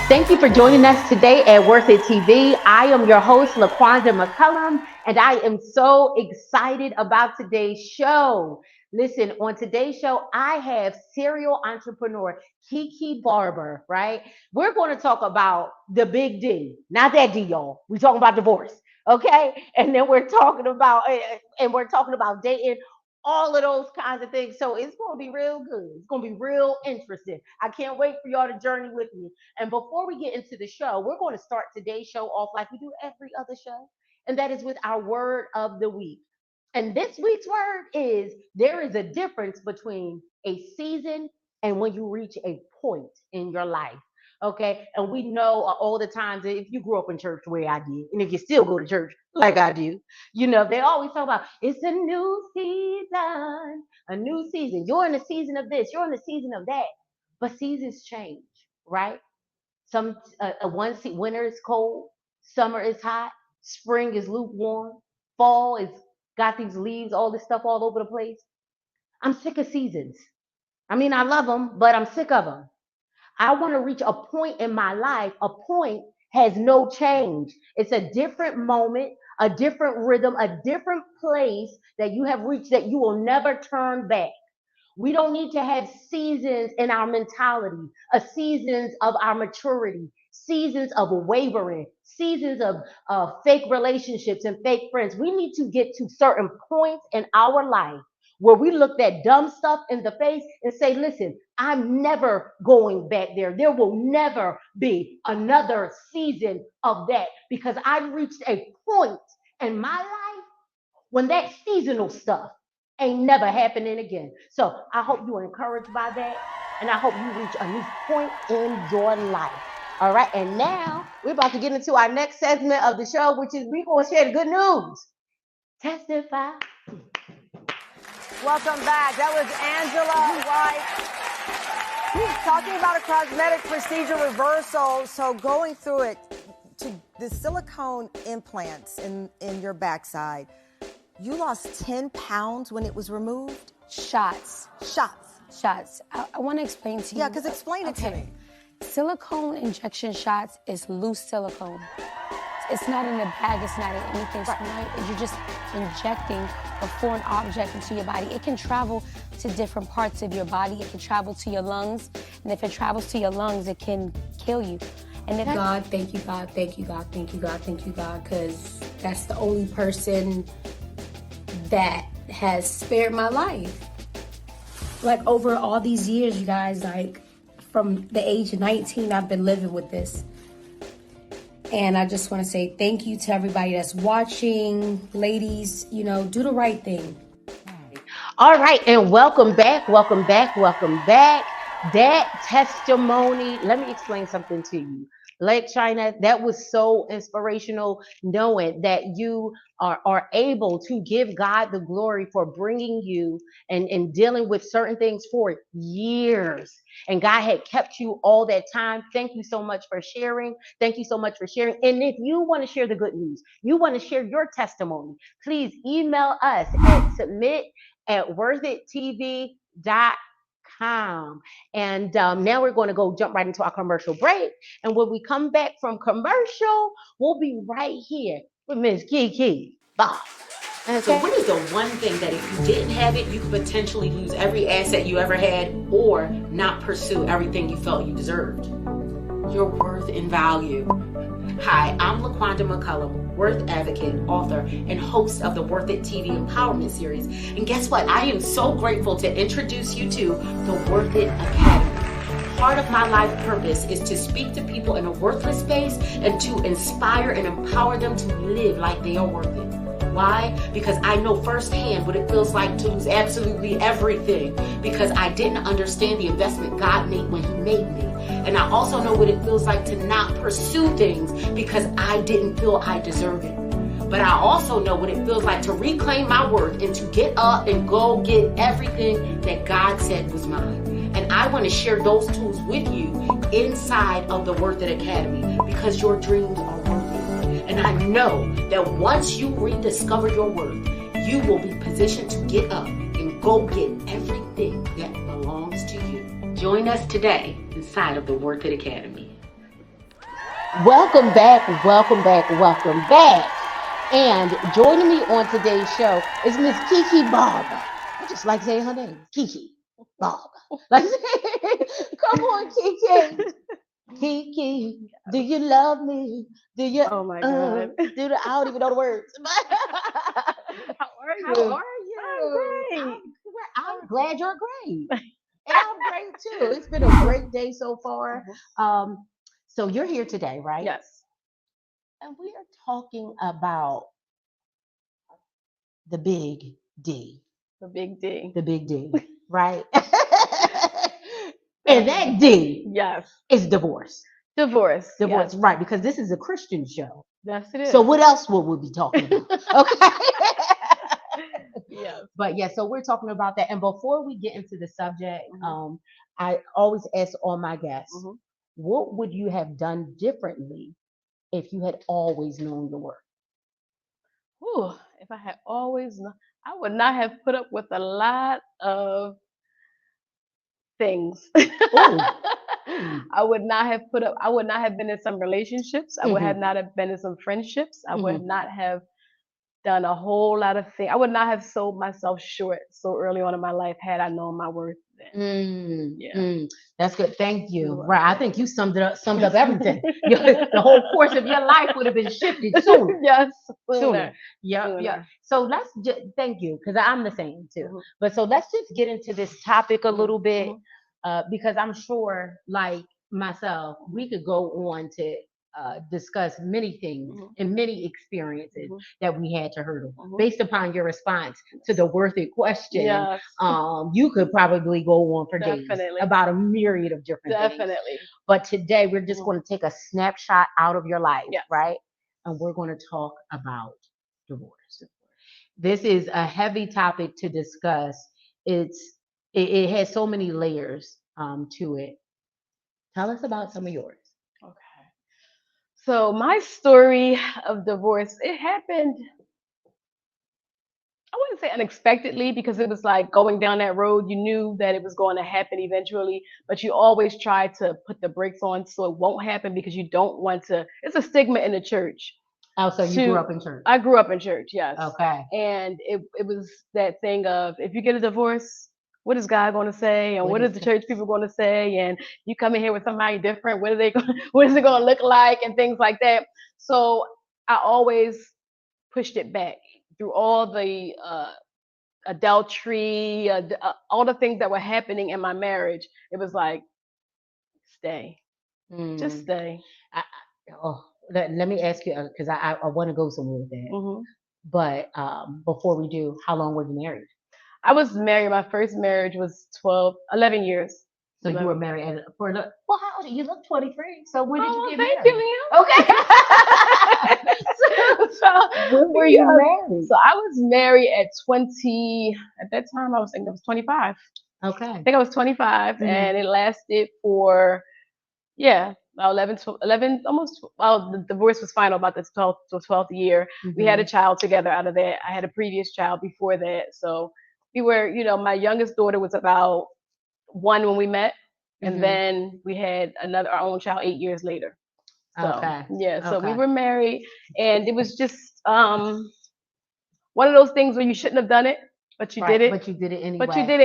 Thank you for joining us today at Worth It TV. I am your host, LaQuanda McCoullum, and I am so excited about today's show. Listen, on today's show, I have serial entrepreneur Kee Kee Bardber, right? We're going to talk about the big D, not that D, y'all. We're talking about divorce, okay? And then we're talking about dating, all of those kinds of things. So it's going to be real good. It's going to be real interesting. I can't wait for y'all to journey with me. And before we get into the show, we're going to start today's show off like we do every other show, and that is with our word of the week. And this week's word is there is a difference between a season and when you reach a point in your life. Okay. And we know all the times that if you grew up in church the way I did, and if you still go to church like I do, they always talk about it's a new season, a new season. You're in the season of this, you're in the season of that. But seasons change, right? Winter is cold, summer is hot, spring is lukewarm, fall is got these leaves, all this stuff all over the place. I'm sick of seasons. I mean, I love them, but I'm sick of them. I want to reach a point in my life. A point has no change. It's a different moment, a different rhythm, a different place that you have reached that you will never turn back. We don't need to have seasons in our mentality, seasons of our maturity, seasons of wavering, seasons of fake relationships and fake friends. We need to get to certain points in our life where we look that dumb stuff in the face and say, listen, I'm never going back there. There will never be another season of that because I've reached a point in my life when that seasonal stuff ain't never happening again. So I hope you're encouraged by that, and I hope you reach a new point in your life. All right, and now we're about to get into our next segment of the show, which is we're going to share the good news. Testify. Welcome back. That was Angela White talking about a cosmetic procedure reversal. So going through it, to the silicone implants in your backside, you lost 10 pounds when it was removed? Shots. I want to explain to you. Yeah, because explain it to me. Silicone injection shots is loose silicone. It's not in a bag, it's not in anything. Right. You're just injecting a foreign object into your body. It can travel to different parts of your body. It can travel to your lungs. And if it travels to your lungs, it can kill you. And if God, thank you, God, thank you, God, thank you, God, thank you, God, because that's the only person that has spared my life. Like over all these years, you guys, like from the age of 19, I've been living with this. And I just want to say thank you to everybody that's watching. Ladies, do the right thing. All right, and welcome back. That testimony, let me explain something to you. Lake China, that was so inspirational, knowing that you are able to give God the glory for bringing you and dealing with certain things for years. And God had kept you all that time. Thank you so much for sharing. And if you want to share the good news, you want to share your testimony, please email us at submit@worthitTV.com. And now we're going to go jump right into our commercial break. And when we come back from commercial, we'll be right here with Miss Kee Kee Bardber. Okay. So what is the one thing that if you didn't have it, you could potentially lose every asset you ever had or not pursue everything you felt you deserved? Your worth and value. Hi, I'm LaQuanda McCoullum, worth advocate, author, and host of the Worth It TV Empowerment Series. And guess what? I am so grateful to introduce you to the Worth It Academy. Part of my life purpose is to speak to people in a worthless space and to inspire and empower them to live like they are worth it. Why? Because I know firsthand what it feels like to lose absolutely everything because I didn't understand the investment God made when He made me. And I also know what it feels like to not pursue things because I didn't feel I deserved it. But I also know what it feels like to reclaim my worth and to get up and go get everything that God said was mine. And I want to share those tools with you inside of the Worth It Academy, because your dreams are worth it. And I know that once you rediscover your worth, you will be positioned to get up and go get everything that belongs to you. Join us today inside of the Worth It Academy. Welcome back, welcome back, welcome back. And joining me on today's show is Miss Kee Kee Bardber. I just like saying her name, Kee Kee Bardber. Like, come on, Kee Kee. Kee Kee, do you love me? Do you? Oh my God. I don't even know the words. How are you? How are you? I'm great. I'm glad you're great. And I'm great too. It's been a great day so far. So you're here today, right? Yes. And we are talking about the big D. The big D. The big D, right? And that D Yes. is divorce. Divorce. Divorce, Yes. right? Because this is a Christian show. Yes, it is. So what else will we be talking about? Okay. Yes. But yeah, so we're talking about that. And before we get into the subject, I always ask all my guests, what would you have done differently if you had always known your worth? Ooh, if I had always known, I would not have put up with a lot of things. I would not have put up. I would not have been in some relationships. I would have not have been in some friendships. I would not have done a whole lot of things. I would not have sold myself short so early on in my life had I known my worth then. That's good. Thank you. You're Right. I think you summed up everything. The whole course of your life would have been shifted sooner. Yes. Sooner. Yeah. So let's thank you, because I'm the same too. But so let's just get into this topic a little bit, because I'm sure, like myself, we could go on to discuss many things and many experiences that we had to hurdle based upon your response to the worth it question. Yes. You could probably go on for days Definitely. about a myriad of different things. Definitely. But today we're just going to take a snapshot out of your life, Yes. right? And we're going to talk about divorce. This is a heavy topic to discuss. It has so many layers to it. Tell us about some of yours. Okay. So my story of divorce, it happened, I wouldn't say unexpectedly, because it was like going down that road. You knew that it was going to happen eventually, but you always try to put the brakes on so it won't happen, because you don't want to. It's a stigma in the church. Oh, so you grew up in church? I grew up in church, yes. Okay. And it was that thing of, if you get a divorce, what is God going to say, and what is the church people going to say, and you come in here with somebody different, what is it going to look like, and things like that. So I always pushed it back through all the adultery, all the things that were happening in my marriage. It was like, stay, just stay. Let me ask you, because I want to go somewhere with that. But before we do, how long were you married? I was married. My first marriage was 11 years. So you were married well, how old are you? You look 23. So when did you get thank married? You, okay. so when were you married? So I was married at 20. At that time, I think I was 25. Okay. I think I was 25, and it lasted for, about 11, almost. Well, the divorce was final about the 12th year. We had a child together out of that. I had a previous child before that, so we were, my youngest daughter was about 1 when we met, and then we had our own child 8 years later. So, so we were married, and it was just one of those things where you shouldn't have done it, but you did it. But you did it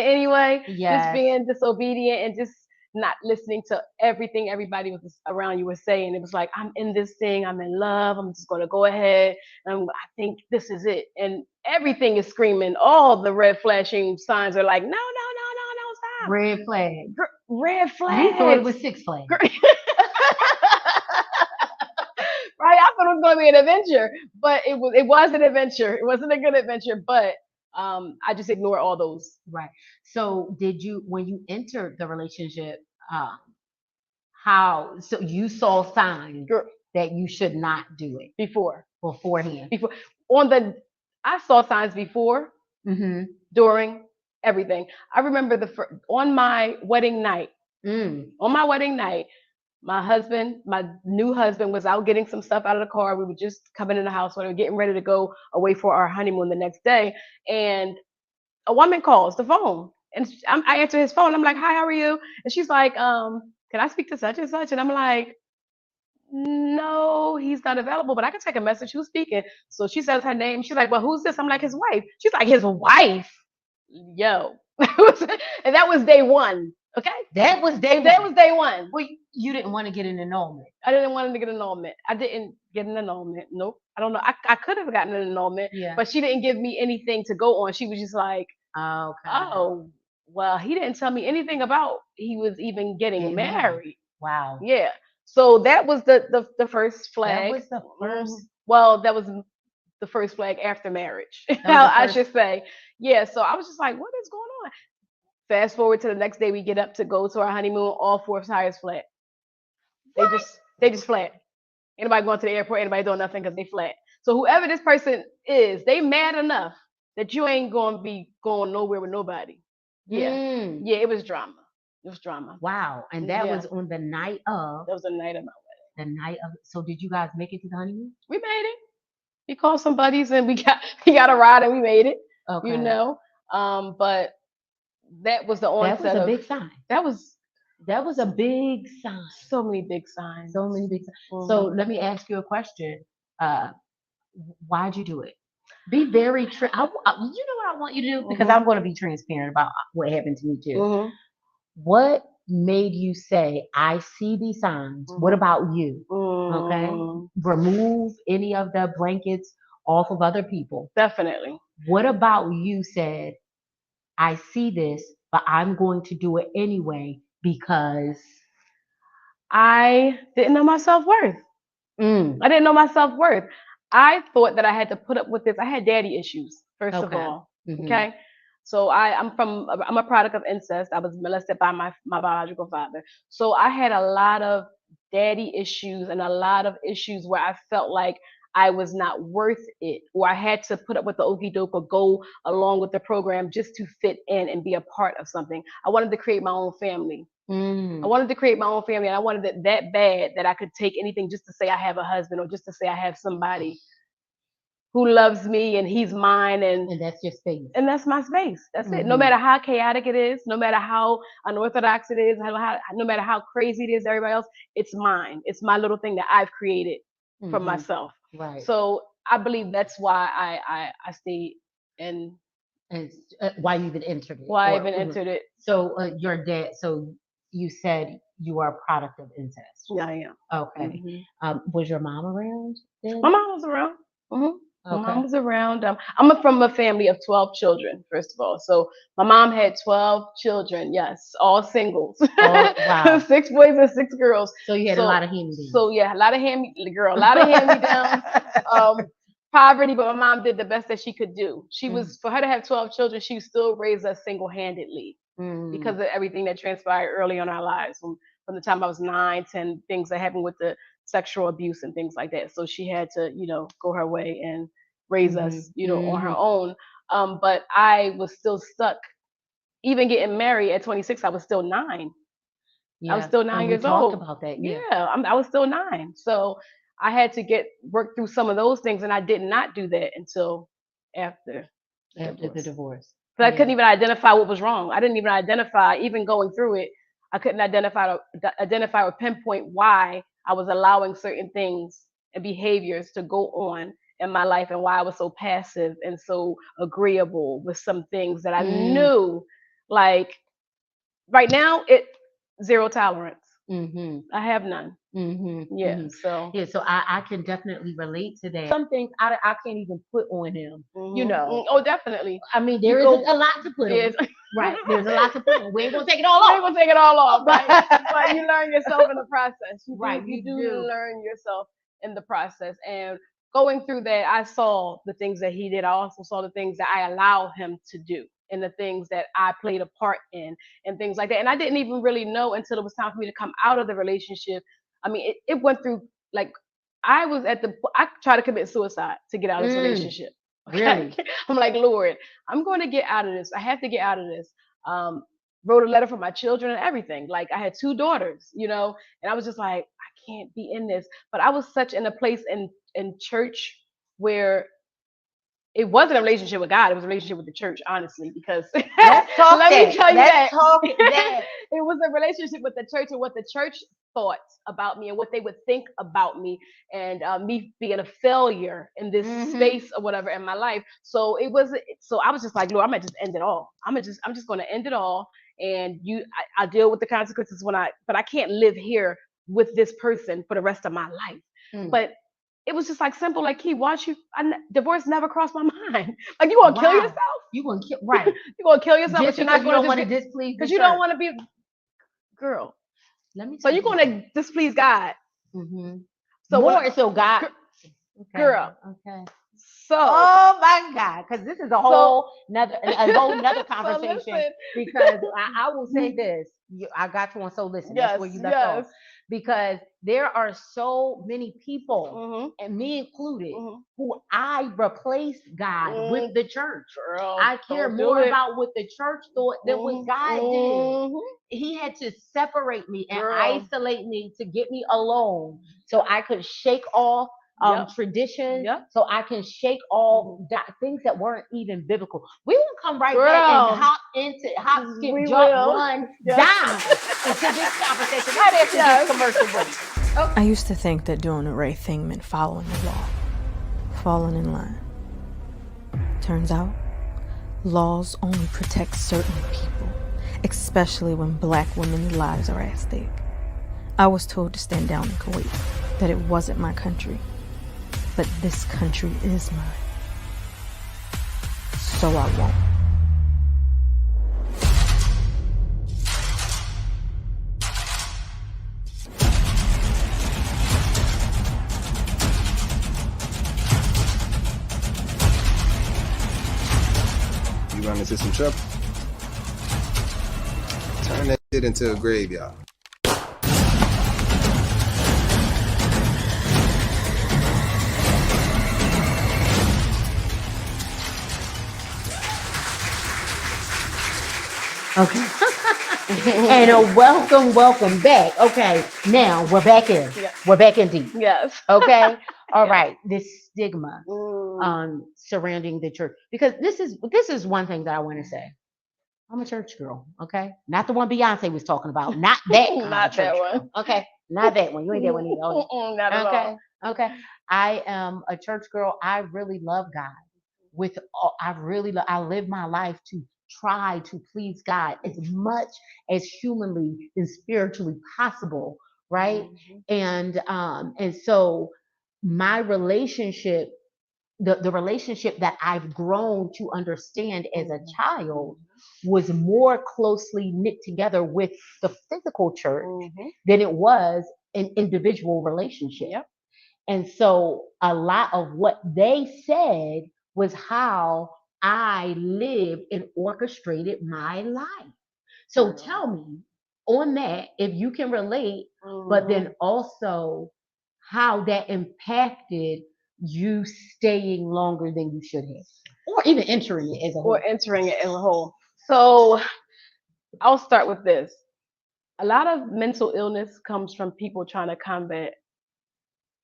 anyway. Yes. Just being disobedient and just not listening to everything everybody was around you was saying. It was like, I'm in this thing, I'm in love, I'm just going to go ahead, and I think this is it. And everything is screaming. All the red flashing signs are like, no, stop. Red flag. Red flag. You thought it was Six Flags. Right, I thought it was going to be an adventure, but it was an adventure. It wasn't a good adventure, but I just ignored all those. Right. So when you entered the relationship, so you saw signs that you should not do it beforehand? I saw signs before, during, everything. I remember on my wedding night. On my wedding night, my new husband, was out getting some stuff out of the car. We were just coming in the house. We were getting ready to go away for our honeymoon the next day, and a woman calls the phone, and I answer his phone. I'm like, "Hi, how are you?" And she's like, "Can I speak to such and such?" And I'm like, "No, he's not available, but I can take a message. Who's speaking?" So she says her name. She's like, "Well, who's this?" I'm like, "His wife." She's like, "His wife?" Yo, and that was day one. Okay, That was day that one. was day one. Well, you didn't want to get an annulment. I didn't want him to get an annulment. I didn't get an annulment. Nope. I don't know. I could have gotten an annulment, Yeah. but she didn't give me anything to go on. She was just like, Okay. "Oh, well, he didn't tell me anything about he was even getting married." Wow. Yeah. So that was the first flag. That was the first. Well, that was the first flag after marriage. Was the I first- should say. Yeah. So I was just like, "What is going on?" Fast forward to the next day, we get up to go to our honeymoon. All four tires flat. They just flat. Anybody going to the airport, anybody doing nothing because they flat. So whoever this person is, they mad enough that you ain't gonna be going nowhere with nobody. Yeah. Yeah, it was drama. It was drama. Wow. And that Yeah. was on the night of. That was the night of my wedding. The night of. So did you guys make it to the honeymoon? We made it. We called some buddies and we got a ride and we made it. Okay. You know. But that was the onset. That was a big sign. That was a big sign. so many big signs. So many big signs. So let me ask you a question. Why'd you do it? Be very you know what I want you to do, because I'm going to be transparent about what happened to me too. What made you say, I see these signs? What about you? Okay. Remove any of the blankets off of other people. Definitely. What about you said, I see this, but I'm going to do it anyway because I didn't know my self-worth. I didn't know my self-worth. I thought that I had to put up with this. I had daddy issues, first of all. Okay. So I'm a product of incest. I was molested by my biological father. So I had a lot of daddy issues and a lot of issues where I felt like I was not worth it, or I had to put up with the okie doke or go along with the program just to fit in and be a part of something. I wanted to create my own family. I wanted to create my own family, and I wanted it that bad that I could take anything just to say I have a husband, or just to say I have somebody who loves me and he's mine, and that's your space. And that's my space. That's it. No matter how chaotic it is, no matter how unorthodox it is, no matter how crazy it is to everybody else, it's mine. It's my little thing that I've created for myself. Right. So I believe that's why I stayed in. And why you even entered it. Why I even entered it. So your dad, so you said you are a product of incest. Yeah, I am. Okay. Was your mom around then? My mom was around. My Okay. mom was around. I'm from a family of 12 children, first of all. So my mom had 12 children, yes, all singles. Oh, wow. 6 boys and 6 girls. So you had a lot of hand-me-downs. So yeah, a lot of hand-me-downs. Poverty, but my mom did the best that she could do. She was, for her to have 12 children, she still raised us single-handedly because of everything that transpired early in our lives. From the time I was 9, 10, things that happened with the sexual abuse and things like that. So she had to, go her way and raise us, on her own. But I was still stuck. Even getting married at 26, I was still 9. Yeah. I was still 9 years old. We talked about that. Yeah, I was still 9. So I had to work through some of those things, and I did not do that until after the divorce. But I couldn't even identify what was wrong. I didn't even identify, even going through it, I couldn't identify or pinpoint why I was allowing certain things and behaviors to go on in my life, and why I was so passive and so agreeable with some things that I knew, like right now, zero tolerance. I have none. So I can definitely relate to that. Some things I can't even put on him. Oh, definitely. I mean, there is a lot to put on. Right. There's a lot to put on. We ain't gonna take it all off. We ain't gonna take it all off. Right? But you learn yourself in the process. You do learn yourself in the process. And going through that, I saw the things that he did. I also saw the things that I allowed him to do, and the things that I played a part in, and things like that. And I didn't even really know until it was time for me to come out of the relationship. I mean, it went through, like, I tried to commit suicide to get out of this relationship. Really? I'm like, Lord, I'm going to get out of this. I have to get out of this. Wrote a letter for my children and everything. Like I had 2 daughters, you know, and I was just like, I can't be in this. But I was such in a place in church where it wasn't a relationship with God. It was a relationship with the church, honestly, because Let's talk let that. me tell you Let's that. talk that. It was a relationship with the church and what the church thought about me and what they would think about me and me being a failure in this space or whatever in my life. So it was. So I was just like, Lord, I'm gonna just end it all. I'm just gonna end it all, and I deal with the consequences but I can't live here with this person for the rest of my life. But it was just like simple, like Key, divorce never crossed my mind. Like you gonna kill yourself? You gonna kill right? You gonna kill yourself? Just But you're because not you gonna don't want to displease because the you don't church. want to be girl. Let me. So you're gonna displease God. So More so God. Okay. Girl. Okay. So. Oh my God, because this is a whole nother conversation. So because I will say this, I got you on. So listen, that's where you left off. Because there are so many people, and me included, who I replaced God with the church. Girl, I care more about what the church thought than what God did. He had to separate me and isolate me to get me alone so I could shake off tradition, so I can shake all things that weren't even biblical. We will come right back and hop, skip, jump, run, down into this conversation right after this commercial break. Okay. I used to think that doing the right thing meant following the law, falling in line. Turns out, laws only protect certain people, especially when Black women's lives are at stake. I was told to stand down in Kuwait, that it wasn't my country. But this country is mine. So I won't. You run into some trouble? Turn that shit into a graveyard. Okay. And welcome back. Okay. Now we're back in. Yeah. We're back in deep. Yes. Okay. All right. This stigma surrounding the church. Because this is one thing that I want to say. I'm a church girl. Okay. Not the one Beyonce was talking about. Not that kind Not of church that one. girl. Okay. Not that one. You ain't that one either. Not at all. Okay. I am a church girl. I really love God. I live my life to try to please God as much as humanly and spiritually possible, right? And so my relationship, the relationship that I've grown to understand as a child was more closely knit together with the physical church than it was an individual relationship. Yep. And so a lot of what they said was how I lived and orchestrated my life. So tell me on that, if you can relate, but then also how that impacted you staying longer than you should have, or even entering it as a whole. Or entering it as a whole. So I'll start with this. A lot of mental illness comes from people trying to combat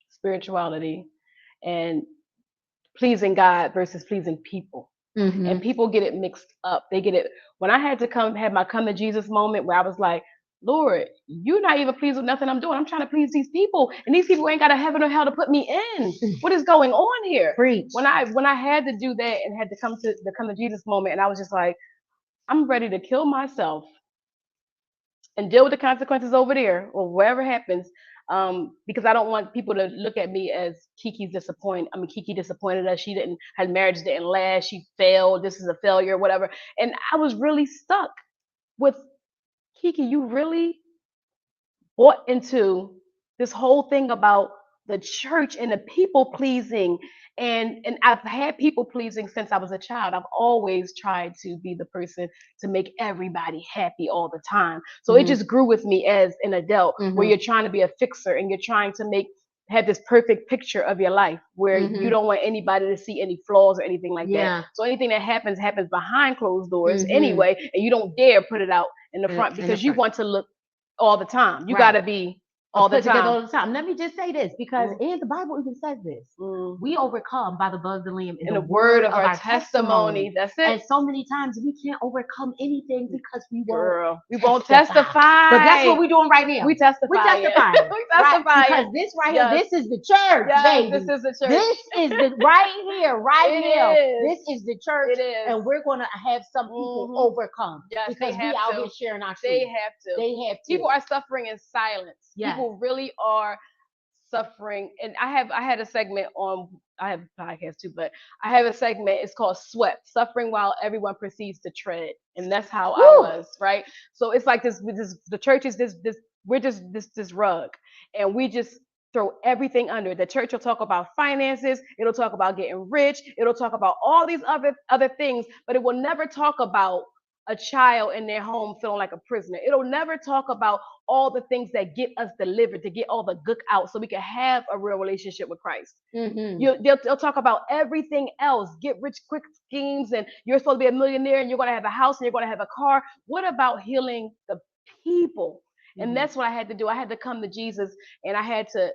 spirituality and pleasing God versus pleasing people. And people get it mixed up. They get it. When I had to have my come to Jesus moment where I was like, Lord, you're not even pleased with nothing I'm doing. I'm trying to please these people, and these people ain't got a heaven or hell to put me in. What is going on here? Preach. When I had to do that and had to come to Jesus moment, and I was just like, I'm ready to kill myself and deal with the consequences over there or wherever happens. Because I don't want people to look at me as Kiki disappointed us. Her marriage didn't last. She failed. This is a failure, whatever. And I was really stuck with Kiki. You really bought into this whole thing about the church and the people pleasing. And I've had people pleasing since I was a child. I've always tried to be the person to make everybody happy all the time. So it just grew with me as an adult, where you're trying to be a fixer and you're trying to make have this perfect picture of your life where Mhm. you don't want anybody to see any flaws or anything like Yeah. that. So anything that happens behind closed doors Mhm. anyway, and you don't dare put it out in the In the- front in the because you front. want to look all the time. You Right. got to be all the Put together all time. the time. Let me just say this because Mhm. in the Bible even says this. Mm. We overcome by the blood of the Lamb And the word of our testimony. That's it. And so many times we can't overcome anything because we won't Girl, we won't testify. testify. But that's what we're doing right now. We testify. We testifying. We Right? testify. Because this right Yes. here, this is the church, Yes, baby. this is the church. This is the right here, right It now. is. This is the church. It is. And we're gonna have some people Mhm. overcome. Yes, because they we have out to. here sharing our truth. They have to. They have to. People are suffering in silence. Yes. People really are suffering. And I had a segment on, I have a podcast too, but I have a segment, it's called Swept, Suffering While Everyone Proceeds to Tread. And that's how I was, right? So it's like this the church is this we're just this rug, and we just throw everything under. The church will talk about finances, it'll talk about getting rich, it'll talk about all these other things, but it will never talk about a child in their home feeling like a prisoner. It'll never talk about all the things that get us delivered, to get all the gook out so we can have a real relationship with Christ. Mhm. They'll talk about everything else, get rich quick schemes, and you're supposed to be a millionaire and you're going to have a house and you're going to have a car. What about healing the people? Mhm. And that's what I had to do. I had to come to Jesus and I had to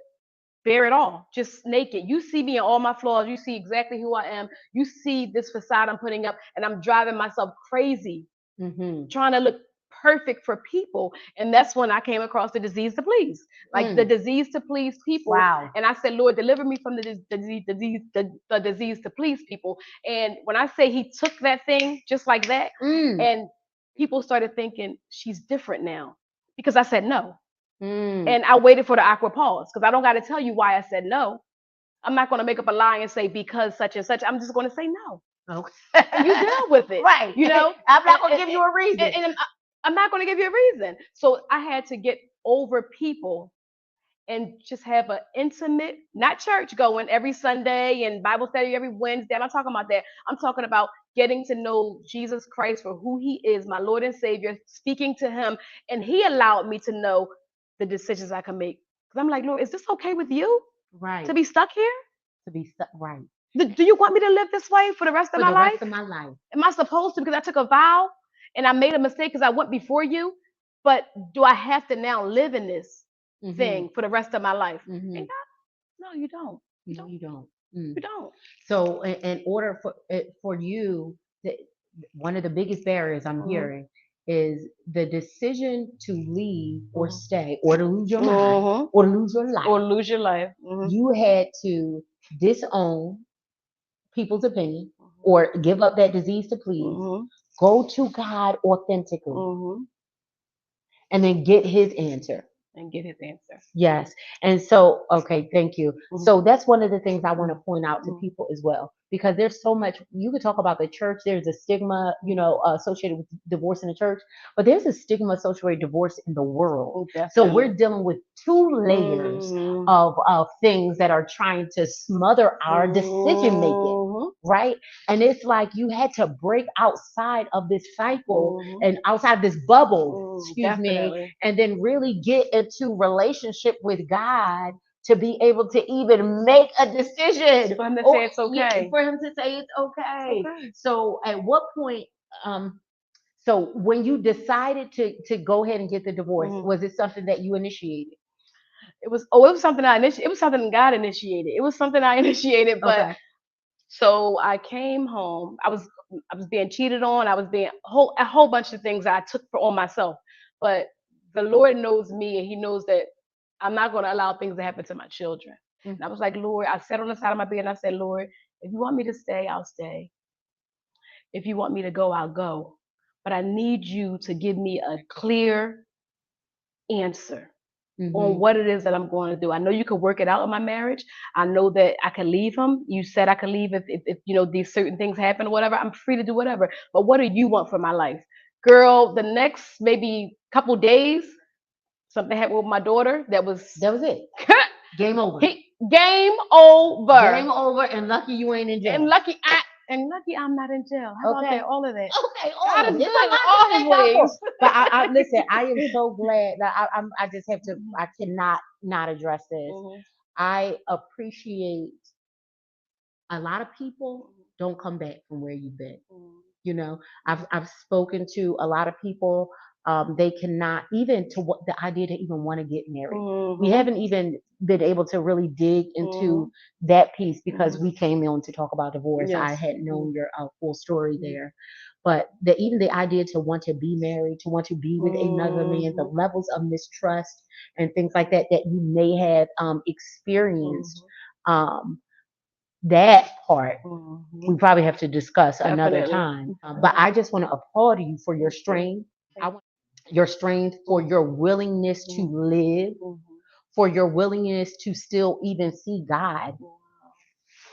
bear it all, just naked. You see me in all my flaws. You see exactly who I am. You see this facade I'm putting up, and I'm driving myself crazy, Mhm. trying to look perfect for people. And that's when I came across the disease to please, like the disease to please people. Wow. And I said, Lord, deliver me from the disease to please people. And when I say he took that thing just like that, and people started thinking she's different now because I said no. And I waited for the awkward pause because I don't got to tell you why I said no. I'm not going to make up a lie and say because such and such. I'm just going to say no. Okay. And you deal with it. Right. You know, I'm not going to give you a reason. And I'm not going to give you a reason. So I had to get over people and just have an intimate, not church going every Sunday and Bible study every Wednesday. I'm not talking about that. I'm talking about getting to know Jesus Christ for who he is, my Lord and Savior, speaking to him. And he allowed me to know the decisions I can make. Because I'm like, Lord, is this okay with you? Right. To be stuck here? To be stuck. Right. Do you want me to live this way for the rest of my life? For the rest of my life. Am I supposed to because I took a vow and I made a mistake because I went before you? But do I have to now live in this thing for the rest of my life? And God, no, you don't. You No, don't. you don't. You don't. So in order for you, one of the biggest barriers I'm hearing is the decision to leave or stay or to lose your mind or to lose your life. Or lose your life. You had to disown people's opinion or give up that disease to please. Go to God authentically and then get his answer. And get his answer. Yes. And so, okay, thank you. So that's one of the things I want to point out to people as well, because there's so much, you could talk about the church. There's a stigma, associated with divorce in the church, but there's a stigma associated with divorce in the world. So we're dealing with two layers of things that are trying to smother our decision making, right? And it's like you had to break outside of this cycle and outside of this bubble, excuse me, and then really get into relationship with God to be able to even make a decision. For him to say it's okay. Yeah, for him to say it's okay. So at what point, so when you decided to go ahead and get the divorce, was it something that you initiated? It was something I initiated. It was something God initiated. It was something I initiated, but so I came home. I was being cheated on. I was being a whole bunch of things I took on myself. But the Lord knows me, and he knows that I'm not going to allow things to happen to my children. And I was like, Lord, I sat on the side of my bed and I said, Lord, if you want me to stay, I'll stay. If you want me to go, I'll go. But I need you to give me a clear answer on what it is that I'm going to do. I know you can work it out in my marriage. I know that I can leave him. You said I can leave if these certain things happen or whatever. I'm free to do whatever. But what do you want for my life? Girl, the next maybe couple days, something happened with my daughter. That was it. Game over. Game over. Game over, and lucky you ain't in jail. And lucky I'm not in jail. How about that? All of that. Okay, God is good in all his ways. But I listen. I am so glad that I just have to. I cannot not address this. I appreciate a lot of people don't come back from where you've been. You know, I've spoken to a lot of people. They cannot even to what the idea to even want to get married. We haven't even been able to really dig into that piece because we came on to talk about divorce. I Yes. hadn't known your full story there. But even the idea to want to be married, to want to be with another man, the levels of mistrust and things like that that you may have experienced, that part we probably have to discuss another Definitely. time. But I just want to applaud you for your strength. I want your strength for your willingness to live, for your willingness to still even see God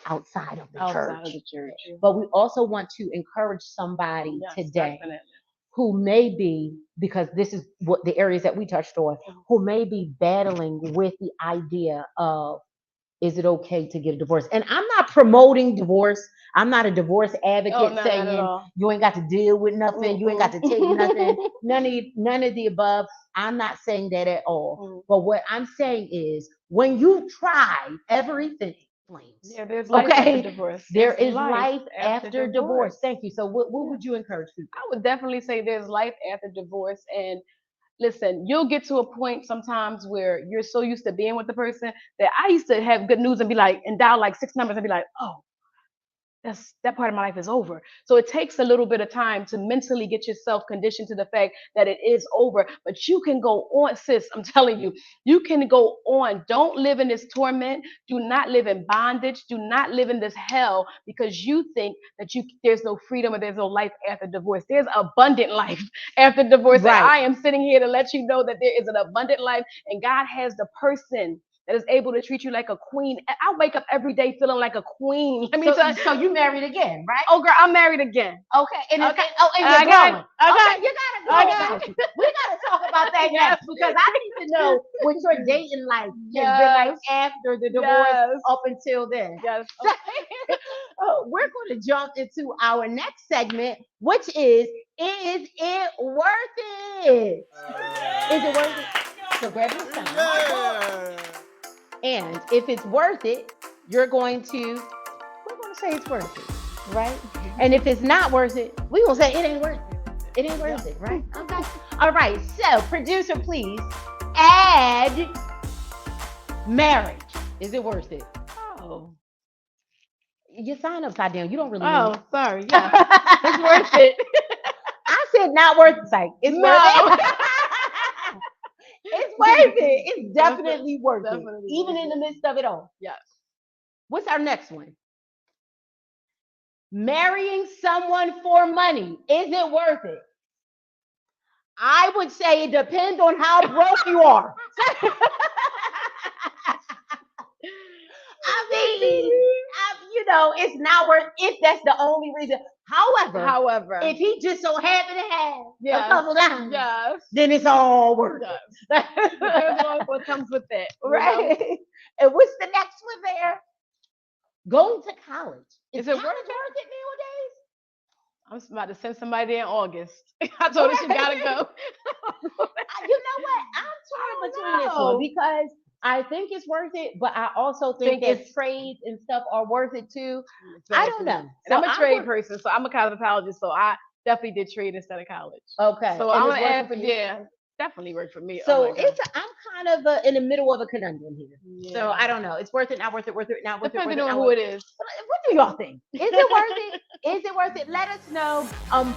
outside of the church. But we also want to encourage somebody today Definitely. who may be, because this is what the areas that we touched on, who may be battling with the idea of, is it okay to get a divorce? And I'm not promoting divorce. I'm not a divorce advocate not at saying all. you ain't got to deal with nothing, you ain't got to take nothing, none of the above. I'm not saying that at all. But what I'm saying is when you try everything, Yeah, there's life after divorce. there There's is life after divorce. Thank you. So what would you encourage people? I would definitely say there's life after divorce. And listen, you'll get to a point sometimes where you're so used to being with the person that I used to have good news and be like, and dial like 6 numbers and be like, oh, that part of my life is over. So it takes a little bit of time to mentally get yourself conditioned to the fact that it is over. But you can go on, sis. I'm telling you, you can go on. Don't live in this torment. Do not live in bondage. Do not live in this hell because you think that there's no freedom or there's no life after divorce. There's abundant life after divorce. Right. And I am sitting here to let you know that there is an abundant life, and God has the person that is able to treat you like a queen. I wake up every day feeling like a queen. Let me tell you. So you married again, right? Oh, girl, I'm married again. Okay. And Okay. and you're growing. Okay, you gotta go. We gotta talk about that next because I need to know what your dating life has been like after the divorce up until then. Yes. We're going to jump into our next segment, which is it worth it? Is it worth it? So grab your son. And if it's worth it, we're going to say it's worth it, right? And if it's not worth it, we will say it ain't worth it. It ain't worth it, right? Okay. All right. So, producer, please add marriage. Is it worth it? Oh. You sign upside down. You don't really. Oh, sorry. Yeah. It's worth it. I said not worth it. Like, it's worth it. It's worth it. It's definitely worth it. Even in the midst of it all. Yes. What's our next one? Marrying someone for money. Is it worth it? I would say it depends on how broke you are. I mean, it's not worth if that's the only reason. However, if he just so happened to have a couple dollars, then it's all worth it. Depends on what comes with that. Right. And what's the next one there? Going to college. Is it worth it nowadays? I'm about to send somebody there in August. I told her she gotta go. You know what? I'm torn between this one because I think it's worth it, but I also think that trades and stuff are worth it too. Exactly. I don't know. And I'm a trade person, so I'm a cosmetologist, so I definitely did trade instead of college. Okay. So I'm gonna add for definitely worked for me. So I'm kind of in the middle of a conundrum here. Yeah. So I don't know. It's worth it, not worth it, worth it, not worth it. Depending on who it is. What do y'all think? Is it worth it? Is it worth it? Let us know.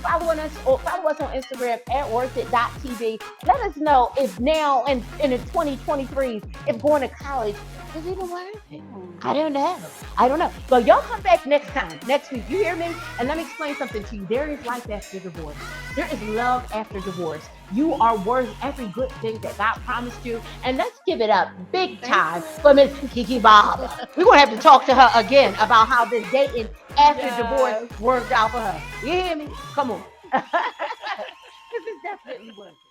Follow us on Instagram at worthit.tv. Let us know if now in the 2023s, if going to college is even worth it. I don't know. But y'all come back next week. You hear me? And let me explain something to you. There is life after divorce. There is love after divorce. You are worth every good thing that God promised you. And let's give it up big time for Miss Kee Kee Bardber. We're going to have to talk to her again about how this dating after divorce worked out for her. You hear me? Come on. This is definitely worth it.